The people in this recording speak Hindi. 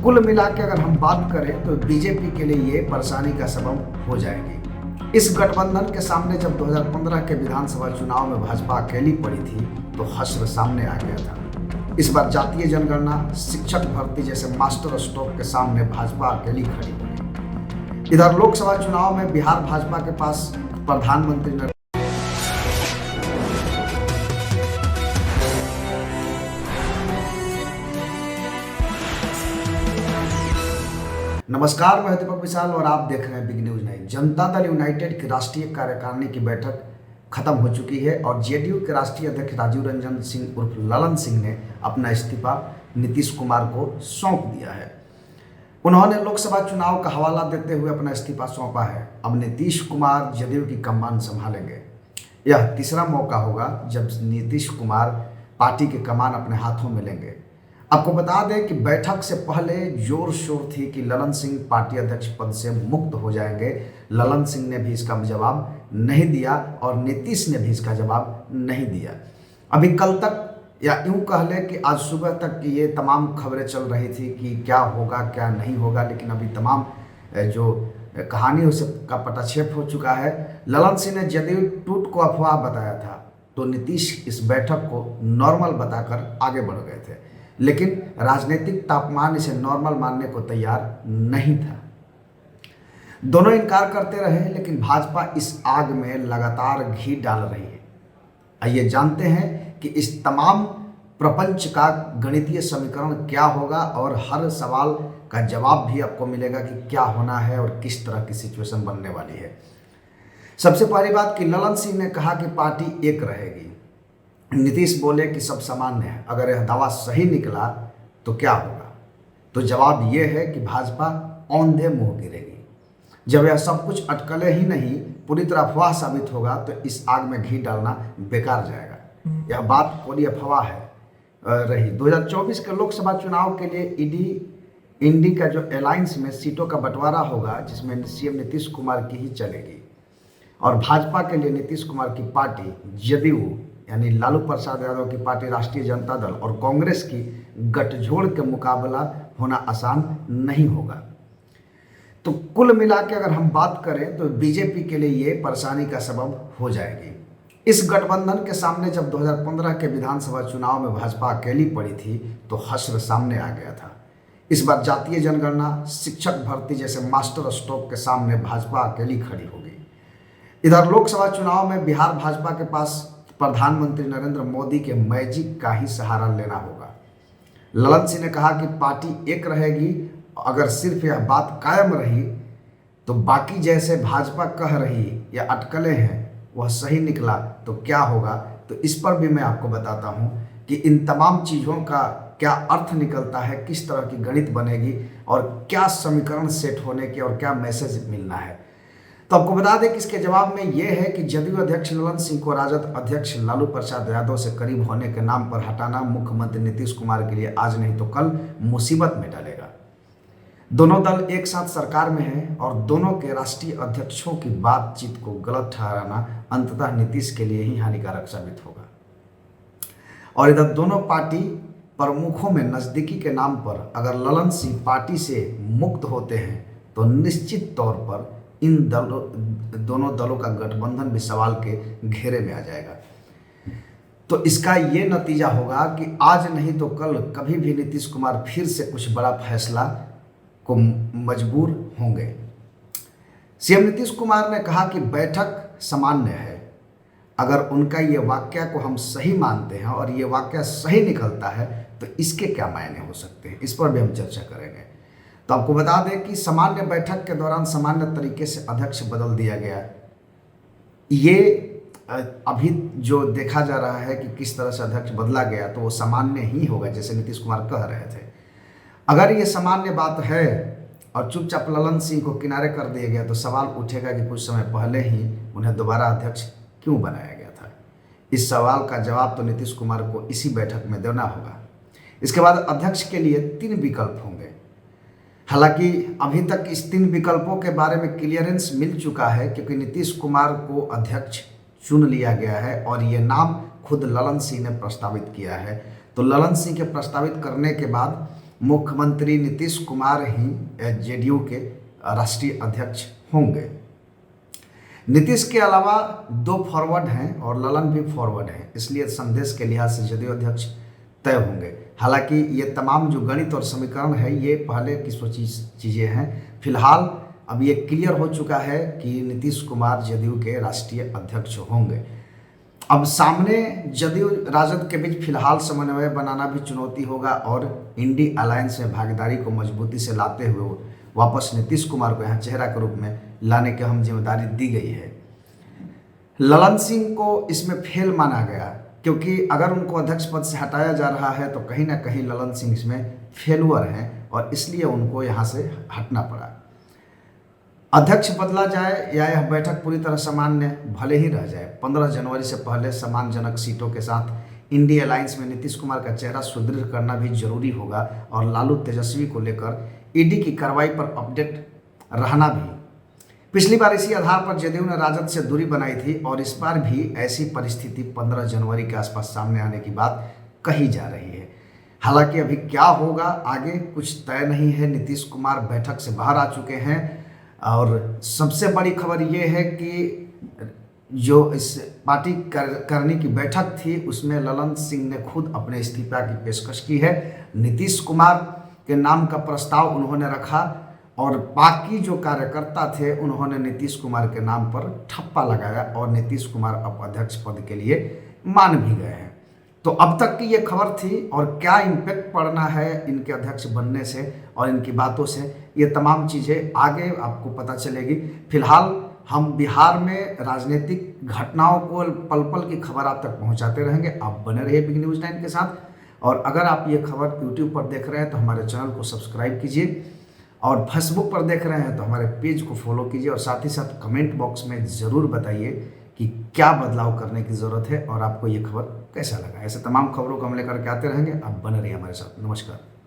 कुल मिला के अगर हम बात करें तो बीजेपी के लिए ये परेशानी का सबब हो जाएगी। इस गठबंधन के सामने जब 2015 के विधानसभा चुनाव में भाजपा अकेली पड़ी थी तो हश्र सामने आ गया था। इस बार जातीय जनगणना, शिक्षक भर्ती जैसे मास्टर स्ट्रोक के सामने भाजपा अकेली खड़ी हुई। इधर लोकसभा चुनाव में बिहार भाजपा के पास प्रधानमंत्री नमस्कार, मैं दीपक विशाल और आप देख रहे हैं big news 9। Janata Dal United की राष्ट्रीय कार्यकारिणी की बैठक खत्म हो चुकी है और जेडीयू के राष्ट्रीय अध्यक्ष राजीव रंजन सिंह उर्फ ललन सिंह ने अपना इस्तीफा नीतीश कुमार को सौंप दिया है। उन्होंने लोकसभा चुनाव का हवाला देते हुए अपना इस्तीफा सौंपा है। अब नीतीश कुमार जदयू की कमान संभालेंगे। यह तीसरा मौका होगा जब नीतीश कुमार पार्टी की कमान अपने हाथों में लेंगे। आपको बता दें कि बैठक से पहले जोर शोर थी कि ललन सिंह पार्टी अध्यक्ष पद से मुक्त हो जाएंगे। ललन सिंह ने भी इसका जवाब नहीं दिया और नीतीश ने भी इसका जवाब नहीं दिया। अभी कल तक या यूं कह लें कि आज सुबह तक ये तमाम खबरें चल रही थी कि क्या होगा क्या नहीं होगा, लेकिन अभी तमाम जो कहानी उसका पटाक्षेप हो चुका है। ललन सिंह ने जदयू टूट को अफवाह बताया था तो नीतीश इस बैठक को नॉर्मल बताकर आगे बढ़ गए थे, लेकिन राजनीतिक तापमान इसे नॉर्मल मानने को तैयार नहीं था। दोनों इनकार करते रहे, लेकिन भाजपा इस आग में लगातार घी डाल रही है। आइए जानते हैं कि इस तमाम प्रपंच का गणितीय समीकरण क्या होगा और हर सवाल का जवाब भी आपको मिलेगा कि क्या होना है और किस तरह की सिचुएशन बनने वाली है। सबसे पहली बात कि ललन सिंह ने कहा कि पार्टी एक रहेगी। नीतीश बोले कि सब सामान्य है। अगर यह दावा सही निकला तो क्या होगा? तो जवाब ये है कि भाजपा औंधे मुंह गिरेगी। जब यह सब कुछ अटकलें ही नहीं पूरी तरह अफवाह साबित होगा तो इस आग में घी डालना बेकार जाएगा। यह बात पूरी अफवाह है रही। 2024 के लोकसभा चुनाव के लिए इंडी का जो अलायंस में सीटों का बंटवारा होगा, जिसमें सीएम नीतीश कुमार की ही चलेगी और भाजपा के लिए नीतीश कुमार की पार्टी जदयू यानी लालू प्रसाद यादव की पार्टी राष्ट्रीय जनता दल और कांग्रेस की गठजोड़ के मुकाबला होना आसान नहीं होगा। तो कुल मिला के अगर हम बात करें तो बीजेपी के लिए ये परेशानी का सबब हो जाएगी। इस गठबंधन के सामने जब 2015 के विधानसभा चुनाव में भाजपा अकेली पड़ी थी तो हश्र सामने आ गया था। इस बार जातीय जनगणना, शिक्षक भर्ती जैसे मास्टर स्ट्रोक के सामने भाजपा अकेली खड़ी होगी। इधर लोकसभा चुनाव में बिहार भाजपा के पास प्रधानमंत्री नरेंद्र मोदी के मैजिक का ही सहारा लेना होगा। ललन सिंह ने कहा कि पार्टी एक रहेगी। अगर सिर्फ यह बात कायम रही तो बाकी जैसे भाजपा कह रही या अटकलें हैं वह सही निकला तो क्या होगा, तो इस पर भी मैं आपको बताता हूं कि इन तमाम चीज़ों का क्या अर्थ निकलता है, किस तरह की गणित बनेगी और क्या समीकरण सेट होने के और क्या मैसेज मिलना है। तो आपको बता दें कि इसके जवाब में यह है कि जदयू अध्यक्ष ललन सिंह को राजद अध्यक्ष लालू प्रसाद यादव से करीब होने के नाम पर हटाना मुख्यमंत्री नीतीश कुमार के लिए आज नहीं तो कल मुसीबत में डालेगा। दोनों दल एक साथ सरकार में हैं और दोनों के राष्ट्रीय अध्यक्षों की बातचीत को गलत ठहराना अंततः नीतीश के लिए ही हानिकारक साबित होगा। और इधर दोनों पार्टी प्रमुखों में नजदीकी के नाम पर अगर ललन सिंह पार्टी से मुक्त होते हैं तो निश्चित तौर पर इन दोनों दलों का गठबंधन भी सवाल के घेरे में आ जाएगा। तो इसका ये नतीजा होगा कि आज नहीं तो कल कभी भी नीतीश कुमार फिर से कुछ बड़ा फैसला को मजबूर होंगे। सीएम नीतीश कुमार ने कहा कि बैठक सामान्य है। अगर उनका ये वाक्य को हम सही मानते हैं और ये वाक्य सही निकलता है तो इसके क्या मायने हो सकते हैं, इस पर भी हम चर्चा करेंगे। तो आपको बता दें कि सामान्य बैठक के दौरान सामान्य तरीके से अध्यक्ष बदल दिया गया। ये अभी जो देखा जा रहा है कि किस तरह से अध्यक्ष बदला गया तो वो सामान्य ही होगा जैसे नीतीश कुमार कह रहे थे। अगर ये सामान्य बात है और चुपचाप ललन सिंह को किनारे कर दिया गया तो सवाल उठेगा कि कुछ समय पहले ही उन्हें दोबारा अध्यक्ष क्यों बनाया गया था। इस सवाल का जवाब तो नीतीश कुमार को इसी बैठक में देना होगा। इसके बाद अध्यक्ष के लिए 3 विकल्प होंगे। हालांकि अभी तक इस 3 विकल्पों के बारे में क्लियरेंस मिल चुका है क्योंकि नीतीश कुमार को अध्यक्ष चुन लिया गया है और ये नाम खुद ललन सिंह ने प्रस्तावित किया है। तो ललन सिंह के प्रस्तावित करने के बाद मुख्यमंत्री नीतीश कुमार ही जेडीयू के राष्ट्रीय अध्यक्ष होंगे। नीतीश के अलावा 2 फॉरवर्ड हैं और ललन भी फॉरवर्ड हैं, इसलिए संदेश के लिहाज से जदयू अध्यक्ष तय होंगे। हालांकि ये तमाम जो गणित और समीकरण है ये पहले की सोची चीज़ें हैं। फिलहाल अब ये क्लियर हो चुका है कि नीतीश कुमार जदयू के राष्ट्रीय अध्यक्ष होंगे। अब सामने जदयू राजद के बीच फिलहाल समन्वय बनाना भी चुनौती होगा और इंडी अलायंस में भागीदारी को मजबूती से लाते हुए वापस नीतीश कुमार को यहाँ चेहरा के रूप में लाने की अहम जिम्मेदारी दी गई है। ललन सिंह को इसमें फेल माना गया, क्योंकि अगर उनको अध्यक्ष पद से हटाया जा रहा है तो कहीं ना कहीं ललन सिंह इसमें फेलुअर हैं और इसलिए उनको यहाँ से हटना पड़ा। अध्यक्ष बदला जाए या यह बैठक पूरी तरह सामान्य भले ही रह जाए, 15 जनवरी से पहले सम्मानजनक सीटों के साथ इंडी अलायंस में नीतीश कुमार का चेहरा सुदृढ़ करना भी जरूरी होगा और लालू तेजस्वी को लेकर ईडी की कार्रवाई पर अपडेट रहना भी। पिछली बार इसी आधार पर जदयू ने राजद से दूरी बनाई थी और इस बार भी ऐसी परिस्थिति 15 जनवरी के आसपास सामने आने की बात कही जा रही है। हालांकि अभी क्या होगा आगे कुछ तय नहीं है। नीतीश कुमार बैठक से बाहर आ चुके हैं और सबसे बड़ी खबर ये है कि जो इस पार्टी करने की बैठक थी उसमें ललन सिंह ने खुद अपने इस्तीफा की पेशकश की है। नीतीश कुमार के नाम का प्रस्ताव उन्होंने रखा और बाकी जो कार्यकर्ता थे उन्होंने नीतीश कुमार के नाम पर ठप्पा लगाया और नीतीश कुमार अब अध्यक्ष पद के लिए मान भी गए हैं। तो अब तक की ये खबर थी और क्या इम्पैक्ट पड़ना है इनके अध्यक्ष बनने से और इनकी बातों से, ये तमाम चीज़ें आगे आपको पता चलेगी। फिलहाल हम बिहार में राजनीतिक घटनाओं को पल पल की खबर आप तक पहुंचाते रहेंगे। आप बने रहिए बिग न्यूज़ 9 के साथ। और अगर आप ये खबर यूट्यूब पर देख रहे हैं तो हमारे चैनल को सब्सक्राइब कीजिए और फेसबुक पर देख रहे हैं तो हमारे पेज को फॉलो कीजिए और साथ ही साथ कमेंट बॉक्स में ज़रूर बताइए कि क्या बदलाव करने की ज़रूरत है और आपको ये खबर कैसा लगा। ऐसे तमाम खबरों को हम लेकर के आते रहेंगे। आप बने रहिए हमारे साथ। नमस्कार।